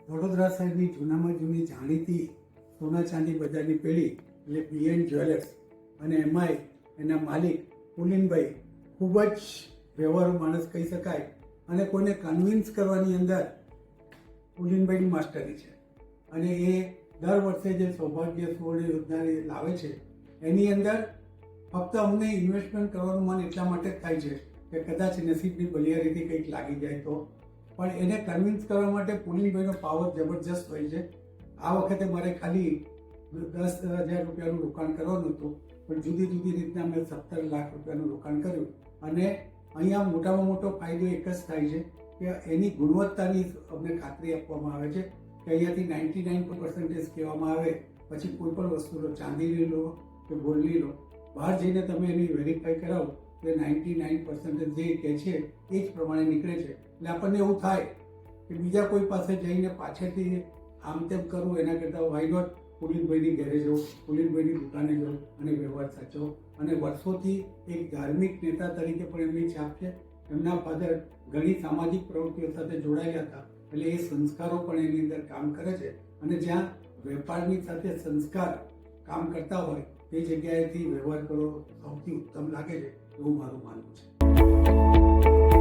વડોદરા શહેરની જૂનામાં જૂની જાણીતી સોના ચાંદી બજારની પેઢી એટલે BN જ્વેલર્સ અને એમાંય એના માલિક પુલિનભાઈ ખૂબ જ વ્યવહારુ માણસ કહી શકાય અને કોઈને કન્વિન્સ કરવાની અંદર પુલિનભાઈની માસ્ટરી છે. અને એ દર વર્ષે જે સૌભાગ્ય સુવર્ણ યોજના લાવે છે એની અંદર ફક્ત અમને ઇન્વેસ્ટમેન્ટ કરવાનું મન એટલા માટે જ થાય છે કે કદાચ નસીબની બલિયારીથી કંઈક લાગી જાય તો, પણ એને કન્વિન્સ કરવા માટે પુલિનભાઈનો પાવર જબરજસ્ત હોય છે. આ વખતે મારે ખાલી 10,000 રૂપિયાનું રોકાણ કરવાનું હતું, પણ જુદી જુદી રીતના મેં 17 લાખ રૂપિયાનું રોકાણ કર્યું. અને અહીંયા મોટામાં મોટો ફાયદો એક જ થાય છે કે એની ગુણવત્તાની અમને ખાતરી આપવામાં આવે છે કે અહીંયાથી 99% કહેવામાં આવે. પછી કોઈ પણ વસ્તુ લો, ચાંદીની લો કે ગોલ્ડની લો, બહાર જઈને તમે એની વેરીફાઈ કરાવો તો 99% જે કહે છે એ જ પ્રમાણે નીકળે છે. એટલે આપણને એવું થાય કે બીજા કોઈ પાસે જઈને પાછળથી આમ તેમ કરવું એના કરતાં વાય નોટ પુલિનભાઈની ઘરે જવું, પુલિનભાઈની દુકાને જવું અને વ્યવહાર સાચવો. અને વર્ષોથી એક ધાર્મિક નેતા તરીકે પણ એમની છાપ છે. એમના ફાધર ઘણી સામાજિક પ્રવૃત્તિઓ સાથે જોડાયેલા હતા, એટલે એ સંસ્કારો પણ એની અંદર કામ કરે છે. અને જ્યાં વેપારની સાથે સંસ્કાર કામ કરતા હોય તે જગ્યાએથી વ્યવહાર કરવો સૌથી ઉત્તમ લાગે છે એવું મારું માનવું છે.